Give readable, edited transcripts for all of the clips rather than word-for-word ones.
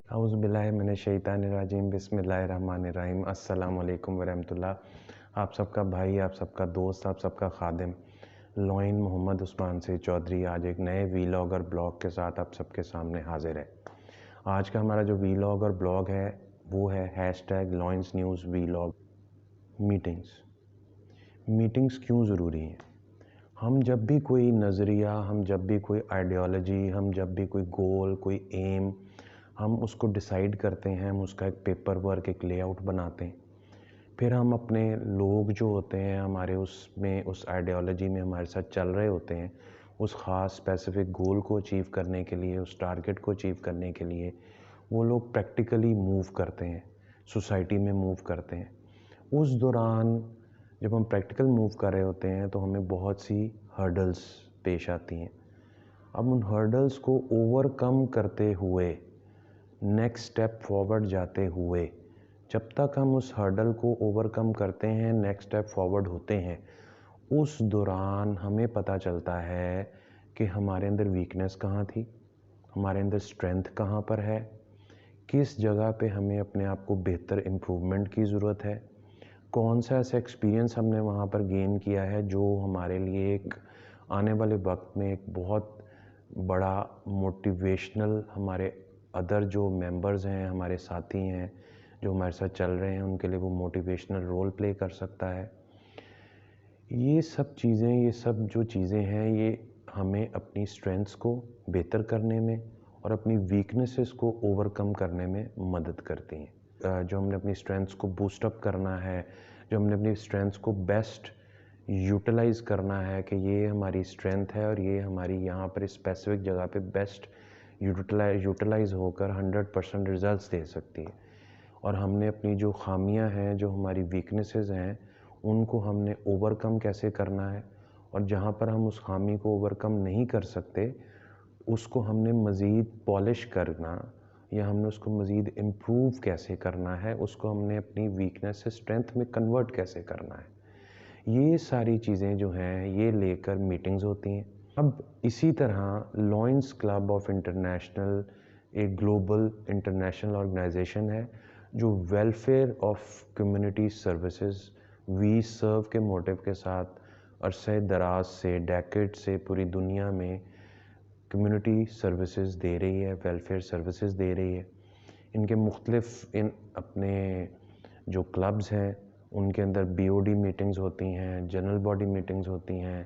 औज़ुबिल्लाहि मिनश्शैतानिर्रजीम बिस्मिल्लाहिर्रहमानिर्रहीम अस्सलाम वालेकुम वरहमतुल्लाह। आप सबका भाई, आप सबका दोस्त, आप सबका खादिम लॉइन मोहम्मद उस्मान से चौधरी आज एक नए वीलॉग और ब्लॉग के साथ आप सबके सामने हाजिर है। आज का हमारा जो वीलॉग और ब्लॉग है वो है #लॉइन्स न्यूज़ वीलॉग। मीटिंग्स क्यों ज़रूरी हैं? हम जब भी कोई नज़रिया, हम जब भी कोई आइडियोलॉजी, हम जब भी कोई गोल, कोई एम हम उसको डिसाइड करते हैं, हम उसका एक पेपर वर्क, एक लेआउट बनाते हैं। फिर हम अपने लोग जो होते हैं हमारे उसमें, उस आइडियोलॉजी में हमारे साथ चल रहे होते हैं, उस ख़ास स्पेसिफ़िक गोल को अचीव करने के लिए, उस टारगेट को अचीव करने के लिए वो लोग प्रैक्टिकली मूव करते हैं, सोसाइटी में मूव करते हैं। उस दौरान जब हम प्रैक्टिकल मूव कर रहे होते हैं तो हमें बहुत सी हर्डल्स पेश आती हैं। अब उन हर्डल्स को ओवरकम करते हुए, नेक्स्ट स्टेप फॉरवर्ड जाते हुए, जब तक हम उस हर्डल को ओवरकम करते हैं, नेक्स्ट स्टेप फॉरवर्ड होते हैं, उस दौरान हमें पता चलता है कि हमारे अंदर वीकनेस कहाँ थी, हमारे अंदर स्ट्रेंथ कहाँ पर है, किस जगह पे हमें अपने आप को बेहतर इम्प्रूवमेंट की ज़रूरत है, कौन सा ऐसा एक्सपीरियंस हमने वहाँ पर गेन किया है जो हमारे लिए एक आने वाले वक्त में एक बहुत बड़ा मोटिवेशनल, हमारे अदर जो मेंबर्स हैं, हमारे साथी हैं जो हमारे साथ चल रहे हैं, उनके लिए वो मोटिवेशनल रोल प्ले कर सकता है। ये सब जो चीज़ें हैं ये हमें अपनी स्ट्रेंथ्स को बेहतर करने में और अपनी वीकनेसेस को ओवरकम करने में मदद करती हैं। जो हमने अपनी स्ट्रेंथ्स को बूस्ट अप करना है, जो हमने अपनी स्ट्रेंथ्स को बेस्ट यूटिलाइज़ करना है कि ये हमारी स्ट्रेंथ है और ये हमारी यहाँ पर स्पेसिफिक जगह पे बेस्ट यूटिलाइज़ होकर 100% रिजल्ट्स दे सकती है। और हमने अपनी जो खामियां हैं, जो हमारी वीकनेसेस हैं, उनको हमने ओवरकम कैसे करना है, और जहाँ पर हम उस खामी को ओवरकम नहीं कर सकते उसको हमने मज़ीद पॉलिश करना या हमने उसको मज़ीद इम्प्रूव कैसे करना है, उसको हमने अपनी वीकनेस से स्ट्रेंथ में कन्वर्ट कैसे करना है। ये सारी चीज़ें जो हैं ये लेकर मीटिंग्स होती हैं। अब इसी तरह लॉयंस क्लब ऑफ इंटरनेशनल एक ग्लोबल इंटरनेशनल ऑर्गेनाइजेशन है जो welfare of community services we serve के मोटिव के साथ अरसे दराज से, डेकेड से पूरी दुनिया में कम्युनिटी सर्विसेज दे रही है, वेलफेयर सर्विसेज दे रही है। इनके मुख्तलिफ इन अपने जो क्लब्स हैं उनके अंदर BOD मीटिंग्स होती हैं, जनरल बॉडी मीटिंग्स होती हैं,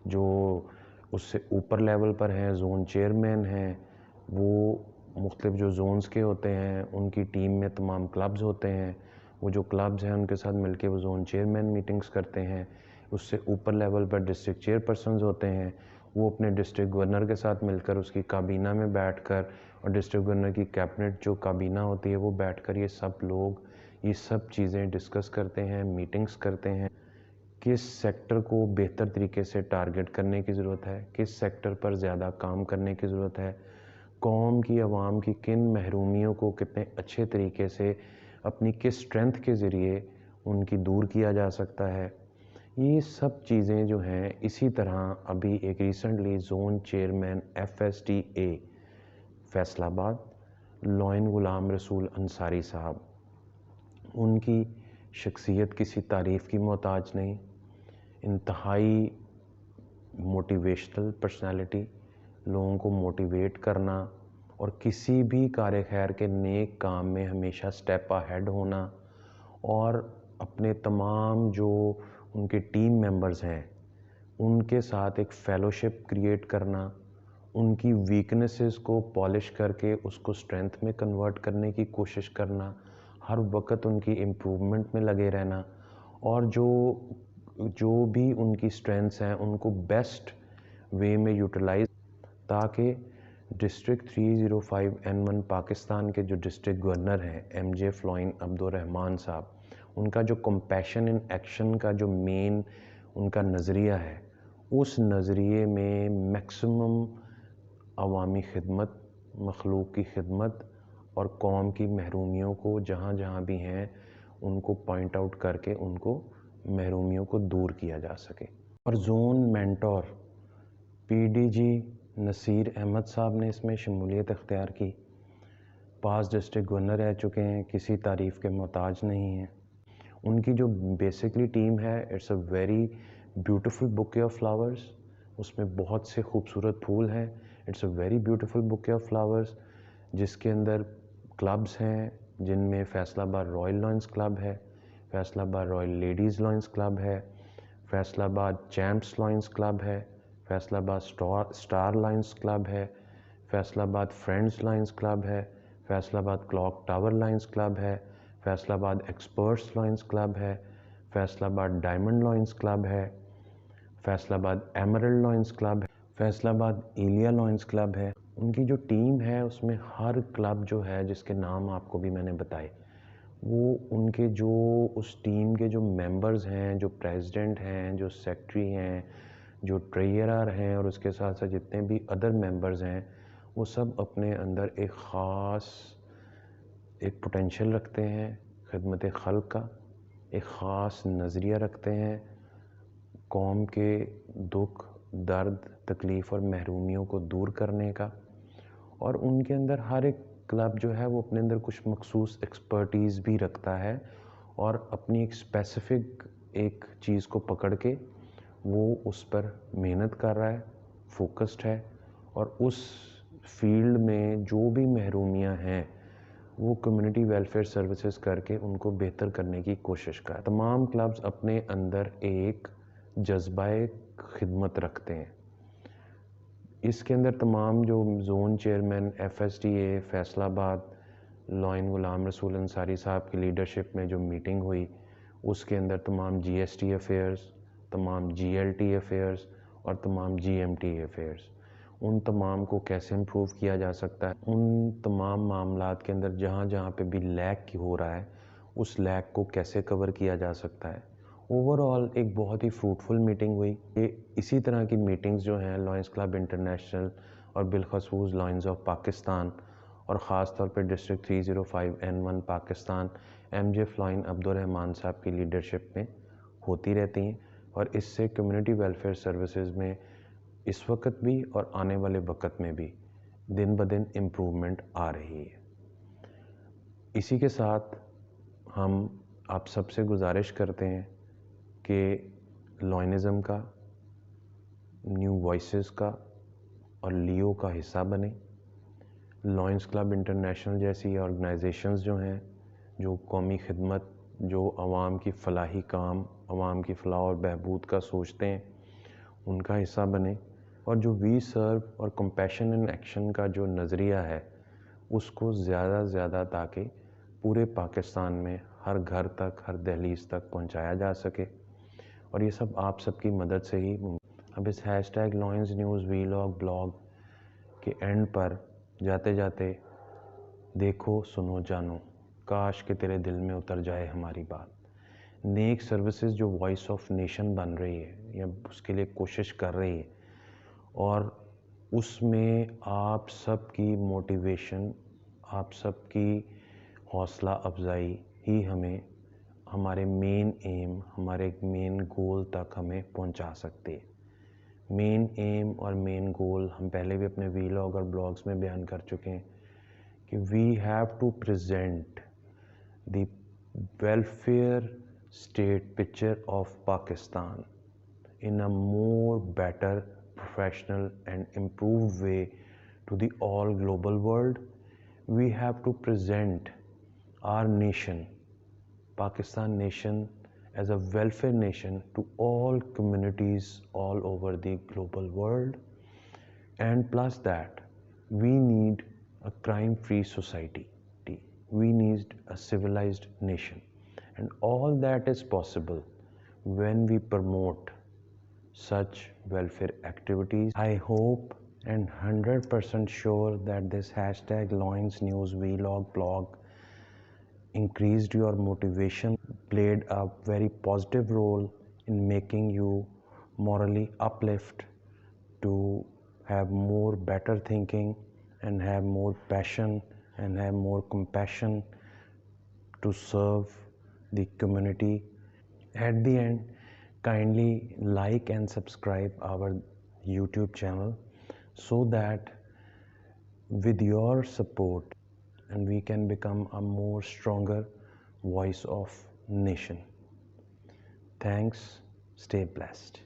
जो उससे ऊपर लेवल पर हैं ज़ोन चेयरमैन हैं, वो मुख्तलिफ जो ज़ोन्स के होते हैं उनकी टीम में तमाम क्लब्स होते हैं, वो जो क्लब्स हैं उनके साथ मिलके वो ज़ोन चेयरमैन मीटिंग्स करते हैं। उससे ऊपर लेवल पर डिस्ट्रिक्ट चेयरपर्सन्स होते हैं, वो अपने डिस्ट्रिक्ट गवर्नर के साथ मिलकर उसकी काबीना में बैठकर, और डिस्ट्रिक्ट गवर्नर की कैबिनेट जो काबीना होती है वो बैठकर ये सब लोग ये सब चीज़ें डिस्कस करते हैं, मीटिंग्स करते हैं। किस सेक्टर को बेहतर तरीके से टारगेट करने की ज़रूरत है, किस सेक्टर पर ज़्यादा काम करने की ज़रूरत है, कौम की, आवाम की किन महरूमियों को कितने अच्छे तरीके से अपनी किस स्ट्रेंथ के ज़रिए उनकी दूर किया जा सकता है। ये सब चीज़ें जो हैं, इसी तरह अभी एक recently zone chairman FSDA Faisalabad lion Ghulam Rasool Ansari साहब, उनकी शख्सियत किसी तारीफ़ की मोहताज नहीं, इंतहाई मोटिवेशनल पर्सनालिटी, लोगों को मोटिवेट करना और किसी भी कार्य खैर के नेक काम में हमेशा स्टेप अहेड होना, और अपने तमाम जो उनके टीम मेंबर्स हैं उनके साथ एक फेलोशिप क्रिएट करना, उनकी वीकनेसेस को पॉलिश करके उसको स्ट्रेंथ में कन्वर्ट करने की कोशिश करना, हर वक्त उनकी इम्प्रूवमेंट में लगे रहना, और जो भी उनकी स्ट्रेंथ्स हैं उनको बेस्ट वे में यूटिलाइज, ताकि डिस्ट्रिक्ट 305N1 पाकिस्तान के जो डिस्ट्रिक्ट गवर्नर हैं MJ फ्लोइन अब्दुर्रहमान साहब, उनका जो कंपैशन इन एक्शन का जो मेन उनका नज़रिया है, उस नज़रिए में मैक्सिमम अवामी खिदमत, मखलूक की खिदमत और कौम की महरूमियों को जहाँ जहाँ भी हैं उनको पॉइंट आउट करके उनको महरूमियों को दूर किया जा सके। और zone mentor PDG Naseer Ahmad sahab ने इसमें शमूलियत इख्तियार की। پاس ڈسٹرکٹ گورنر رہ چکے ہیں, کسی تعریف کے محتاج نہیں ہیں. ان کی جو بیسکلی ٹیم ہے, it's a very beautiful bouquet of flowers, اس میں بہت سے خوبصورت پھول ہیں. It's a very beautiful bouquet of flowers, جس کے اندر کلبز ہیں, جن میں فیصل آباد رائل لائنز کلب ہے, فیصل آباد رائل لیڈیز لائنز کلب ہے, فیصل آباد چیمپس لائنز کلب ہے, فیصل آباد اسٹار لائنز کلب ہے, فیصل آباد فرینڈز لائنز کلب ہے, فیصل آباد کلاک ٹاور لائنز کلب ہے, فیصل آباد ایکسپرٹس لائنز کلب ہے, فیصل آباد ڈائمنڈ لائنز کلب ہے, فیصل آباد ایمرلڈ لائنز کلب ہے, فیصل آباد ایلیا لائنز کلب ہے. ان کی جو ٹیم ہے اس میں ہر کلب جو ہے, جس کے نام آپ کو بھی میں نے بتائے, وہ ان کے جو اس ٹیم کے جو ممبرز ہیں, جو پریزیڈنٹ ہیں, جو سیکٹری ہیں, جو ٹریئرر ہیں, اور اس کے ساتھ ساتھ جتنے بھی ادر ممبرز ہیں, وہ سب اپنے اندر ایک خاص ایک پوٹینشیل رکھتے ہیں خدمت خلق کا, ایک خاص نظریہ رکھتے ہیں قوم کے دکھ, درد, تکلیف اور محرومیوں کو دور کرنے کا. اور ان کے اندر ہر ایک کلب جو ہے وہ اپنے اندر کچھ مخصوص ایکسپرٹیز بھی رکھتا ہے, اور اپنی ایک اسپیسیفک ایک چیز کو پکڑ کے وہ اس پر محنت کر رہا ہے, فوکسڈ ہے, اور اس فیلڈ میں جو بھی محرومیاں ہیں وہ کمیونٹی ویلفیئر سروسز کر کے ان کو بہتر کرنے کی کوشش کر. تمام کلبز اپنے اندر ایک جذبہ خدمت رکھتے ہیں. اس کے اندر تمام جو zone chairman F S D A Faisalabad lion Ghulam رسول انصاری صاحب کی لیڈرشپ میں جو میٹنگ ہوئی, اس کے اندر تمام جی ایس ٹی افیئرز, تمام جی ایل ٹی افیئرز اور تمام جی ایم ٹی افیئرز, ان تمام کو کیسے امپروو کیا جا سکتا ہے, ان تمام معاملات کے اندر جہاں جہاں پہ بھی لیک ہو رہا ہے اس لیک کو کیسے کور کیا جا سکتا ہے. اوور آل ایک بہت ہی فروٹفل میٹنگ ہوئی. یہ اسی طرح کی میٹنگز جو ہیں لائنز کلب انٹرنیشنل اور بالخصوص لائنز آف پاکستان, اور خاص طور پہ district 305N1 Pakistan M J F lion Abdulrahman sahab کی لیڈرشپ میں ہوتی رہتی ہیں, اور اس سے کمیونٹی ویلفیئر سروسز میں اس وقت بھی اور آنے والے وقت میں بھی دن بدن امپرومنٹ آ رہی ہے. اسی کے ساتھ ہم آپ سب سے گزارش کرتے ہیں کہ لائنزم کا, نیو وائسز کا اور لیو کا حصہ بنیں. لائنز کلب انٹرنیشنل جیسی آرگنائزیشنز جو ہیں, جو قومی خدمت, جو عوام کی فلاحی کام, عوام کی فلاح اور بہبود کا سوچتے ہیں, ان کا حصہ بنیں. اور جو وی سرو اور کمپیشن ان ایکشن کا جو نظریہ ہے اس کو زیادہ زیادہ تاکہ پورے پاکستان میں ہر گھر تک, ہر دہلیز تک پہنچایا جا سکے, اور یہ سب آپ سب کی مدد سے ہی. اب اس hashtag lines news vlog blog کے اینڈ پر جاتے جاتے دیکھو, سنو, جانو, کاش کہ تیرے دل میں اتر جائے ہماری بات. نیک سروسز جو وائس آف نیشن بن رہی ہے یا اس کے لیے کوشش کر رہی ہے, اور اس میں آپ سب کی موٹیویشن, آپ سب کی حوصلہ افزائی ہی ہمیں ہمارے مین ایم, ہمارے مین گول تک ہمیں پہنچا سکتے. مین ایم اور مین گول ہم پہلے بھی اپنے ویلاگ اور بلاگز میں بیان کر چکے ہیں کہ we have to present the welfare state picture of Pakistan in a more better, professional and improved way to the all global world. We have to present our nation, Pakistan nation, as a welfare nation to all communities all over the global world. And plus that, we need a crime-free society. We need a civilized nation. And all that is possible when we promote such welfare activities. I hope and 100% sure that this hashtag Loins News Vlog blog increased your motivation, played a very positive role in making you morally uplift to have more better thinking and have more passion and have more compassion to serve the community. At the end, kindly like and subscribe our YouTube channel so that with your support and we can become a more stronger voice of nation. Thanks. Stay blessed.